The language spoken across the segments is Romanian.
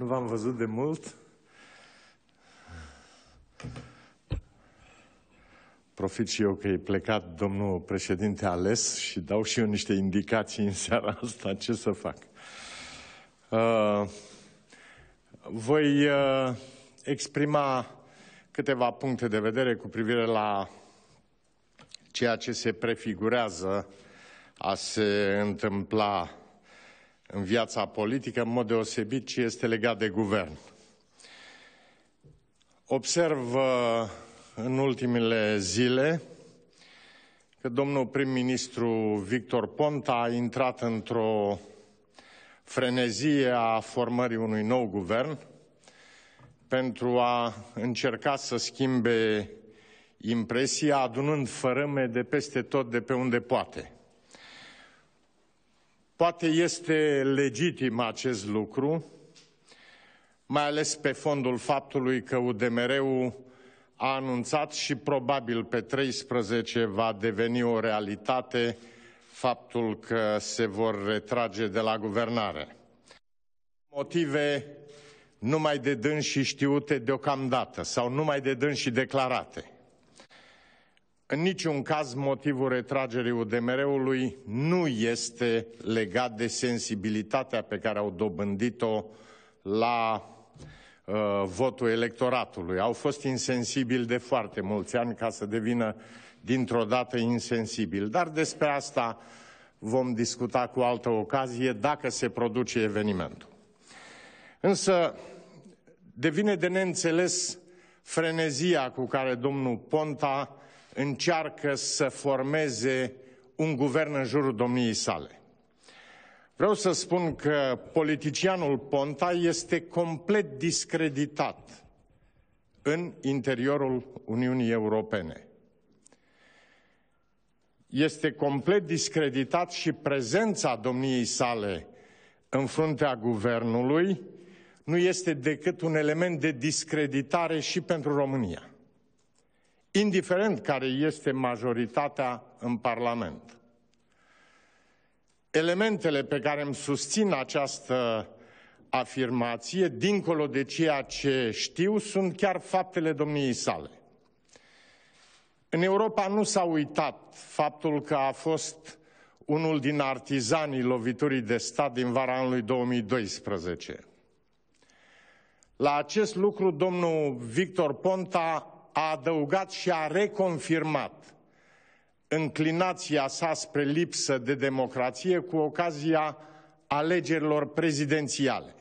Nu v-am văzut de mult. Profit și eu că e plecat domnul președinte ales și dau și eu niște indicații în seara asta ce să fac. Voi exprima câteva puncte de vedere cu privire la ceea ce se prefigurează a se întâmpla în viața politică, în mod deosebit ce este legat de guvern. Observ în ultimele zile că domnul prim-ministru Victor Ponta a intrat într-o frenezie a formării unui nou guvern pentru a încerca să schimbe impresia, adunând fărâme de peste tot, de pe unde poate. Poate este legitim acest lucru, mai ales pe fondul faptului că UDMR-ul a anunțat și probabil pe 13 va deveni o realitate faptul că se vor retrage de la guvernare. Motive numai de dânsii știute deocamdată sau numai de dânsii declarate. În niciun caz motivul retragerii UDMR-ului nu este legat de sensibilitatea pe care au dobândit-o la votul electoratului. Au fost insensibili de foarte mulți ani ca să devină dintr-o dată insensibili. Dar despre asta vom discuta cu altă ocazie dacă se produce evenimentul. Însă devine de neînțeles frenezia cu care domnul Ponta încearcă să formeze un guvern în jurul domniei sale. Vreau să spun că politicianul Ponta este complet discreditat în interiorul Uniunii Europene. Este complet discreditat și prezența domniei sale în fruntea guvernului nu este decât un element de discreditare și pentru România, indiferent care este majoritatea în Parlament. Elementele pe care îmi susțin această afirmație, dincolo de ceea ce știu, sunt chiar faptele domniei sale. În Europa nu s-a uitat faptul că a fost unul din artizanii loviturii de stat din vara anului 2012. La acest lucru, domnul Victor Ponta a adăugat și a reconfirmat înclinația sa spre lipsă de democrație cu ocazia alegerilor prezidențiale,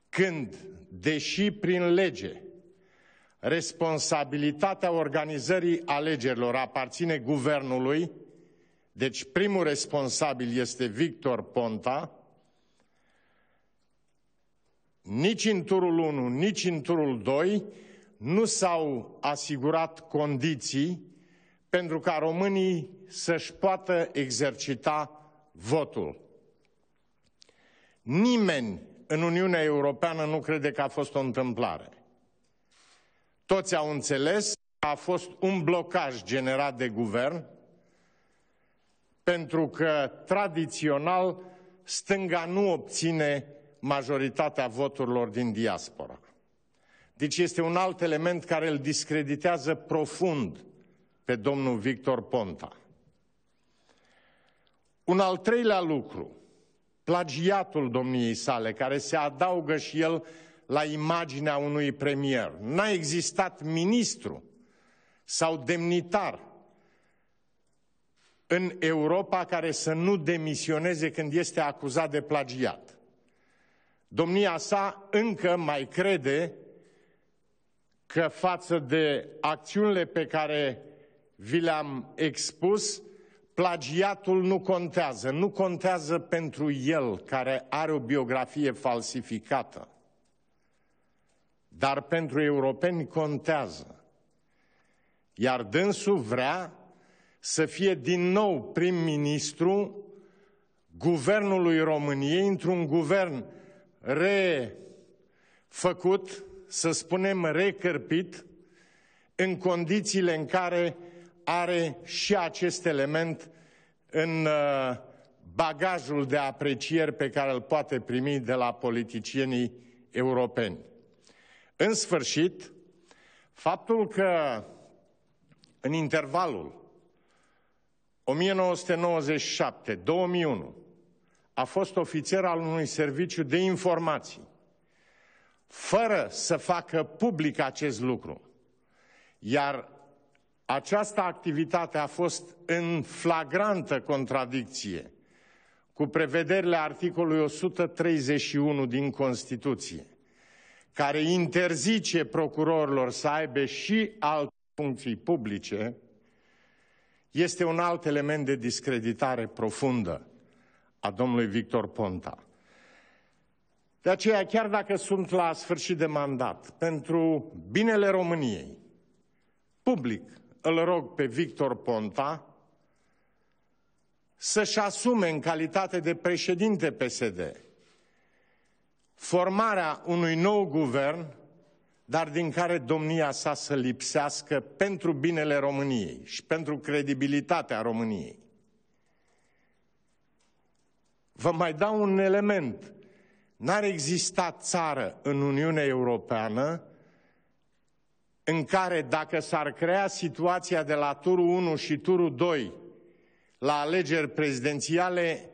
când, deși prin lege, responsabilitatea organizării alegerilor aparține guvernului, deci primul responsabil este Victor Ponta, nici în turul 1, nici în turul 2 nu s-au asigurat condiții pentru ca românii să-și poată exercita votul. Nimeni în Uniunea Europeană nu crede că a fost o întâmplare. Toți au înțeles că a fost un blocaj generat de guvern, pentru că, tradițional, stânga nu obține majoritatea voturilor din diaspora. Deci este un alt element care îl discreditează profund pe domnul Victor Ponta. Un al treilea lucru, plagiatul domniei sale, care se adaugă și el la imaginea unui premier. N-a existat ministru sau demnitar în Europa care să nu demisioneze când este acuzat de plagiat. Domnia sa încă mai crede că față de acțiunile pe care vi le-am expus, plagiatul nu contează. Nu contează pentru el, care are o biografie falsificată. Dar pentru europeni contează. Iar dânsul vrea să fie din nou prim-ministru guvernului României, într-un guvern refăcut, să spunem recărpit, în condițiile în care are și acest element în bagajul de aprecieri pe care îl poate primi de la politicienii europeni. În sfârșit, faptul că în intervalul 1997-2001 a fost ofițer al unui serviciu de informații, fără să facă public acest lucru, iar această activitate a fost în flagrantă contradicție cu prevederile articolului 131 din Constituție, care interzice procurorilor să aibă și alte funcții publice, este un alt element de discreditare profundă a domnului Victor Ponta. De aceea, chiar dacă sunt la sfârșit de mandat, pentru binele României, public îl rog pe Victor Ponta să-și asume în calitate de președinte PSD formarea unui nou guvern, dar din care domnia sa să lipsească pentru binele României și pentru credibilitatea României. Vă mai dau un element. N-ar exista țară în Uniunea Europeană în care, dacă s-ar crea situația de la turul 1 și turul 2 la alegeri prezidențiale,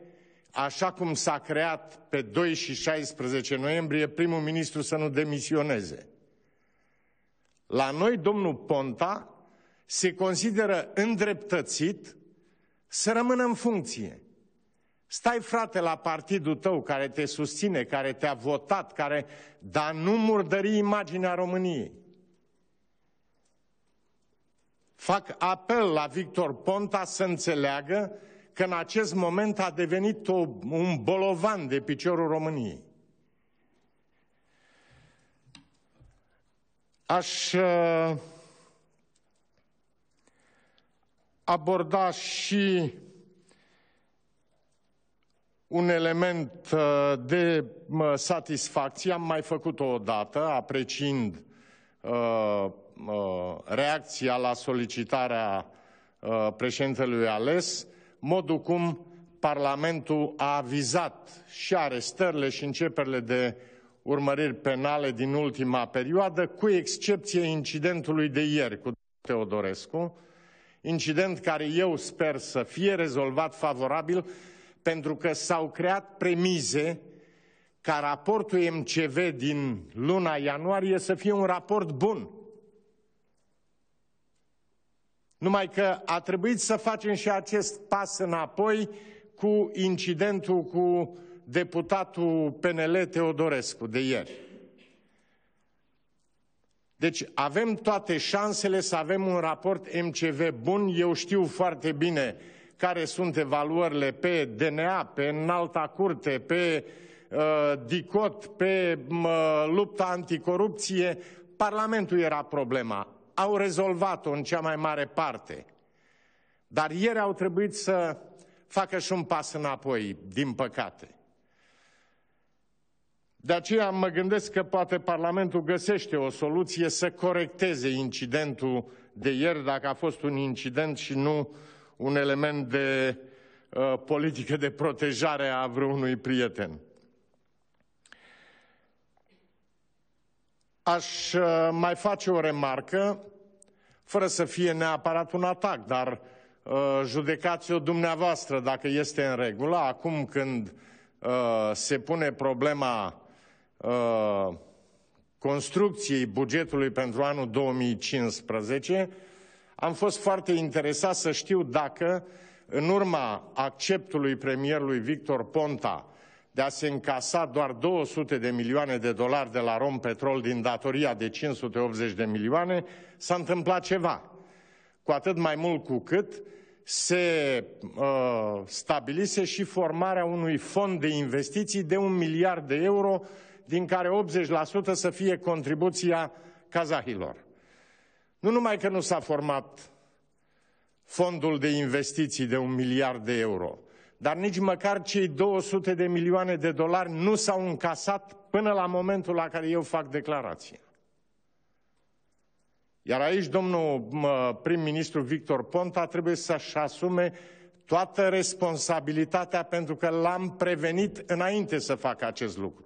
așa cum s-a creat pe 2 și 16 noiembrie, primul ministru să nu demisioneze. La noi, domnul Ponta se consideră îndreptățit să rămână în funcție. Stai, frate, la partidul tău care te susține, care te-a votat, dar nu murdări imaginea României. Fac apel la Victor Ponta să înțeleagă că în acest moment a devenit un bolovan de piciorul României. Aș aborda și un element de satisfacție. Am mai făcut-o odată, apreciind reacția la solicitarea președintelui ales, modul cum Parlamentul a avizat și arestările și începerile de urmăriri penale din ultima perioadă, cu excepție incidentului de ieri cu Teodorescu, incident care eu sper să fie rezolvat favorabil, pentru că s-au creat premize ca raportul MCV din luna ianuarie să fie un raport bun. Numai că a trebuit să facem și acest pas înapoi cu incidentul cu deputatul PNL Teodorescu de ieri. Deci avem toate șansele să avem un raport MCV bun. Eu știu foarte bine care sunt evaluările pe DNA, pe Înalta Curte, pe DICOT, pe lupta anticorupție. Parlamentul era problema. Au rezolvat-o în cea mai mare parte. Dar ieri au trebuit să facă și un pas înapoi, din păcate. De aceea mă gândesc că poate Parlamentul găsește o soluție să corecteze incidentul de ieri, dacă a fost un incident și nu un element de politică de protejare a vreunui prieten. Aș mai face o remarcă, fără să fie neapărat un atac, dar judecați-o dumneavoastră dacă este în regulă. Acum când se pune problema construcției bugetului pentru anul 2015, am fost foarte interesat să știu dacă, în urma acceptului premierului Victor Ponta de a se încasa doar 200 de milioane de dolari de la Rompetrol din datoria de 580 de milioane, s-a întâmplat ceva. Cu atât mai mult cu cât se stabilise și formarea unui fond de investiții de 1 miliard de euro, din care 80% să fie contribuția kazahilor. Nu numai că nu s-a format fondul de investiții de 1 miliard de euro, dar nici măcar cei 200 de milioane de dolari nu s-au încasat până la momentul la care eu fac declarația. Iar aici domnul prim-ministru Victor Ponta trebuie să-și asume toată responsabilitatea, pentru că l-am prevenit înainte să facă acest lucru.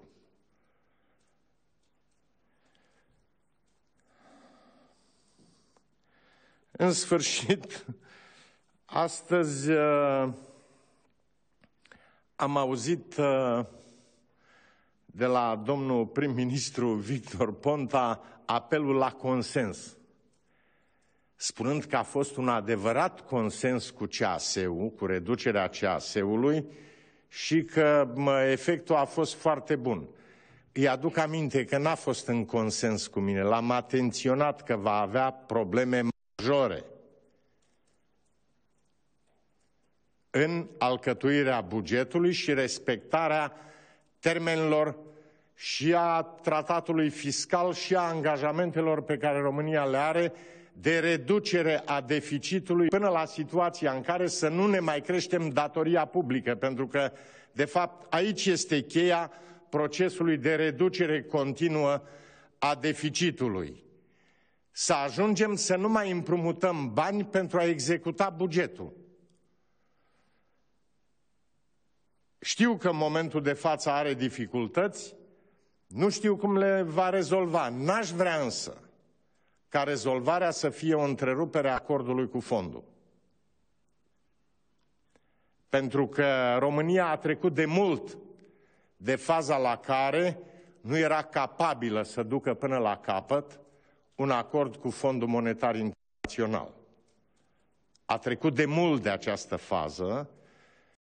În sfârșit, astăzi am auzit de la domnul prim-ministru Victor Ponta apelul la consens, spunând că a fost un adevărat consens cu CAS-ul, cu reducerea CAS-ului și că efectul a fost foarte bun. Îi aduc aminte că n-a fost în consens cu mine, l-am atenționat că va avea probleme majore în alcătuirea bugetului și respectarea termenilor și a tratatului fiscal și a angajamentelor pe care România le are de reducere a deficitului până la situația în care să nu ne mai creștem datoria publică, pentru că, de fapt, aici este cheia procesului de reducere continuă a deficitului. Să ajungem să nu mai împrumutăm bani pentru a executa bugetul. Știu că în momentul de față are dificultăți, nu știu cum le va rezolva. N-aș vrea însă ca rezolvarea să fie o întrerupere a acordului cu fondul. Pentru că România a trecut de mult de faza la care nu era capabilă să ducă până la capăt un acord cu Fondul Monetar Internațional. A trecut de mult de această fază